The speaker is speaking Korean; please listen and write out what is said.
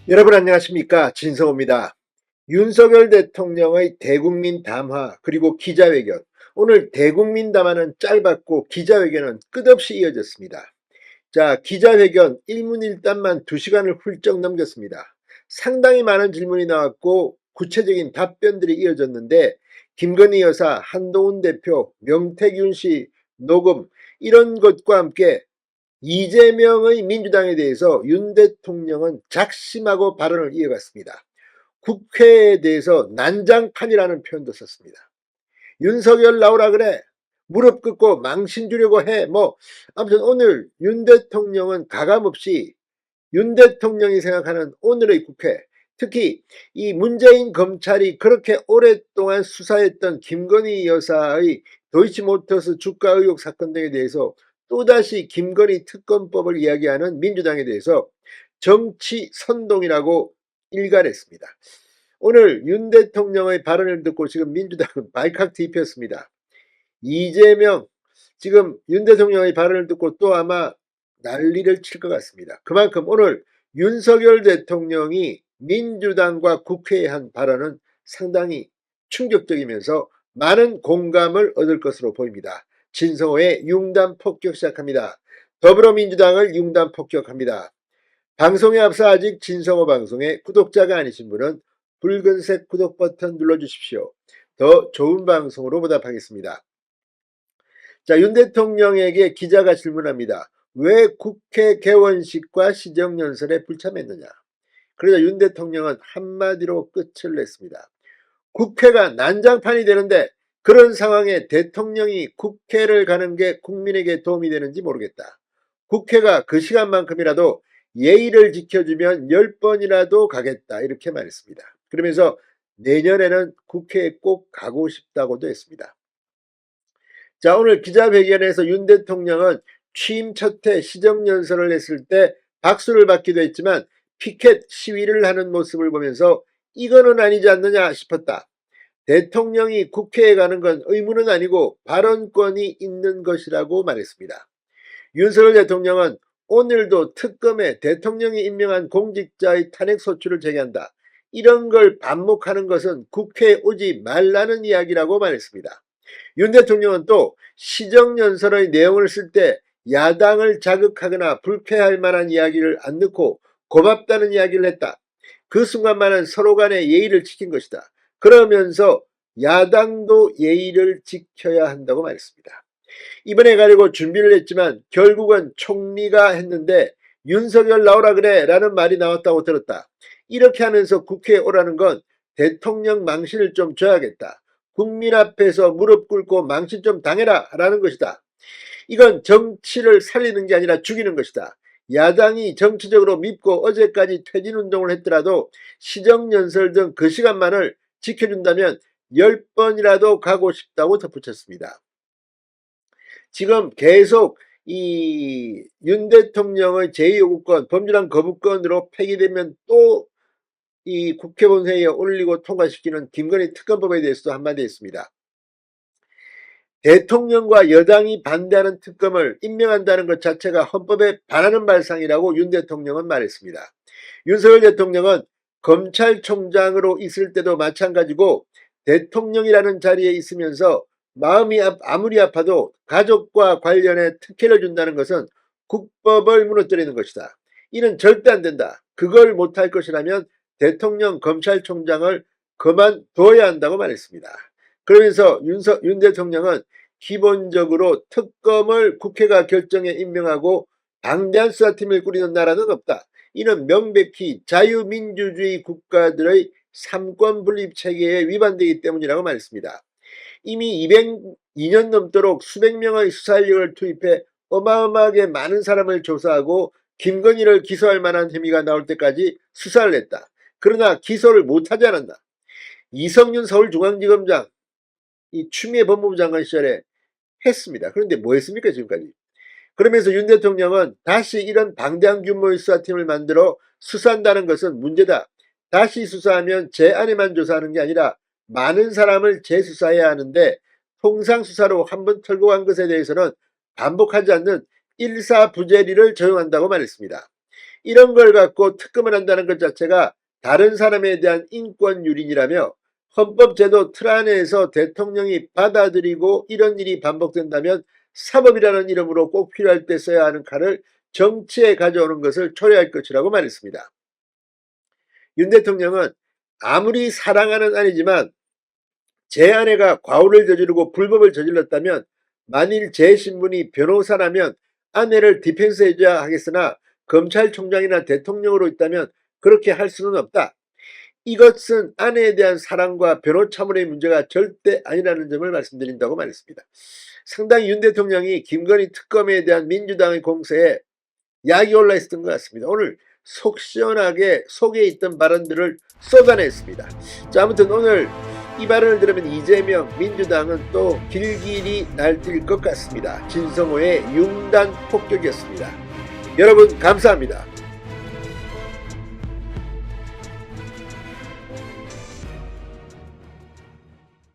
여러분 안녕하십니까, 진성호입니다. 윤석열 대통령의 대국민 담화 그리고 기자회견, 오늘 대국민 담화는 짧았고 기자회견은 끝없이 이어졌습니다. 자, 기자회견 일문일답만 2시간을 훌쩍 넘겼습니다. 상당히 많은 질문이 나왔고 구체적인 답변들이 이어졌는데, 김건희 여사, 한동훈 대표, 명태균 씨 녹음, 이런 것과 함께 이재명의 민주당에 대해서 윤 대통령은 작심하고 발언을 이어갔습니다. 국회에 대해서 난장판이라는 표현도 썼습니다. 윤석열 나오라 그래, 무릎 꿇고 망신 주려고 해, 아무튼 오늘 윤 대통령은 가감없이 윤 대통령이 생각하는 오늘의 국회, 특히 이 문재인 검찰이 그렇게 오랫동안 수사했던 김건희 여사의 도이치모터스 주가 의혹 사건 등에 대해서 또다시 김건희 특검법을 이야기하는 민주당에 대해서 정치 선동이라고 일갈했습니다. 오늘 윤 대통령의 발언을 듣고 지금 민주당은 발칵 뒤폈습니다. 이재명, 지금 윤 대통령의 발언을 듣고 또 아마 난리를 칠 것 같습니다. 그만큼 오늘 윤석열 대통령이 민주당과 국회에 한 발언은 상당히 충격적이면서 많은 공감을 얻을 것으로 보입니다. 진성호의 융단 폭격 시작합니다. 더불어민주당을 융단 폭격합니다. 방송에 앞서 아직 진성호 방송의 구독자가 아니신 분은 붉은색 구독 버튼 눌러주십시오. 더 좋은 방송으로 보답하겠습니다. 자, 윤 대통령에게 기자가 질문합니다. 왜 국회 개원식과 시정연설에 불참했느냐? 그러자 윤 대통령은 한마디로 끝을 냈습니다. 국회가 난장판이 되는데 그런 상황에 대통령이 국회를 가는 게 국민에게 도움이 되는지 모르겠다. 국회가 그 시간만큼이라도 예의를 지켜주면 10번이라도 가겠다, 이렇게 말했습니다. 그러면서 내년에는 국회에 꼭 가고 싶다고도 했습니다. 자, 오늘 기자회견에서 윤 대통령은 취임 첫 해 시정연설을 했을 때 박수를 받기도 했지만 피켓 시위를 하는 모습을 보면서 이거는 아니지 않느냐 싶었다. 대통령이 국회에 가는 건 의무는 아니고 발언권이 있는 것이라고 말했습니다. 윤석열 대통령은 오늘도 특검에 대통령이 임명한 공직자의 탄핵소추를 제기한다, 이런 걸 반복하는 것은 국회에 오지 말라는 이야기라고 말했습니다. 윤 대통령은 또 시정연설의 내용을 쓸 때 야당을 자극하거나 불쾌할 만한 이야기를 안 넣고 고맙다는 이야기를 했다. 그 순간만은 서로 간의 예의를 지킨 것이다. 그러면서 야당도 예의를 지켜야 한다고 말했습니다. 이번에 가려고 준비를 했지만 결국은 총리가 했는데 윤석열 나오라 그래 라는 말이 나왔다고 들었다. 이렇게 하면서 국회에 오라는 건 대통령 망신을 좀 줘야겠다. 국민 앞에서 무릎 꿇고 망신 좀 당해라 라는 것이다. 이건 정치를 살리는 게 아니라 죽이는 것이다. 야당이 정치적으로 밉고 어제까지 퇴진운동을 했더라도 시정연설 등 그 시간만을 지켜준다면 10번이라도 가고 싶다고 덧붙였습니다. 지금 계속 이 윤 대통령의 제2요구권, 범죄란 거부권으로 폐기되면 또 이 국회 본회의에 올리고 통과시키는 김건희 특검법에 대해서도 한마디 했습니다. 대통령과 여당이 반대하는 특검을 임명한다는 것 자체가 헌법에 반하는 발상이라고 윤 대통령은 말했습니다. 윤석열 대통령은 검찰총장으로 있을 때도 마찬가지고 대통령이라는 자리에 있으면서 마음이 아무리 아파도 가족과 관련해 특혜를 준다는 것은 국법을 무너뜨리는 것이다. 이는 절대 안 된다. 그걸 못할 것이라면 대통령 검찰총장을 그만둬야 한다고 말했습니다. 그러면서 윤 대통령은 기본적으로 특검을 국회가 결정해 임명하고 방대한 수사팀을 꾸리는 나라는 없다. 이는 명백히 자유민주주의 국가들의 삼권 분립 체계에 위반되기 때문이라고 말했습니다. 이미 202년 넘도록 수백 명의 수사 인력을 투입해 어마어마하게 많은 사람을 조사하고 김건희를 기소할 만한 혐의가 나올 때까지 수사를 했다. 그러나 기소를 못하지 않았다. 이성윤 서울중앙지검장, 이 추미애 법무부 장관 시절에 했습니다. 그런데 뭐 했습니까, 지금까지? 그러면서 윤 대통령은 다시 이런 방대한 규모의 수사팀을 만들어 수사한다는 것은 문제다. 다시 수사하면 제 안에만 조사하는 게 아니라 많은 사람을 재수사해야 하는데 통상수사로 한번 털고 간 것에 대해서는 반복하지 않는 일사부재리를 적용한다고 말했습니다. 이런 걸 갖고 특검을 한다는 것 자체가 다른 사람에 대한 인권 유린이라며 헌법제도 틀 안에서 대통령이 받아들이고 이런 일이 반복된다면 사법이라는 이름으로 꼭 필요할 때 써야 하는 칼을 정치에 가져오는 것을 초래할 것이라고 말했습니다. 윤 대통령은 아무리 사랑하는 아내지만 제 아내가 과오를 저지르고 불법을 저질렀다면 만일 제 신분이 변호사라면 아내를 디펜스 해줘야 하겠으나 검찰총장이나 대통령으로 있다면 그렇게 할 수는 없다. 이것은 아내에 대한 사랑과 변호 차원의 문제가 절대 아니라는 점을 말씀드린다고 말했습니다. 상당히 윤 대통령이 김건희 특검에 대한 민주당의 공세에 약이 올라 있었던 것 같습니다. 오늘 속 시원하게 속에 있던 발언들을 쏟아냈습니다. 자, 아무튼 오늘 이 발언을 들으면 이재명 민주당은 또 길길이 날뛸 것 같습니다. 진성호의 융단 폭격이었습니다. 여러분 감사합니다.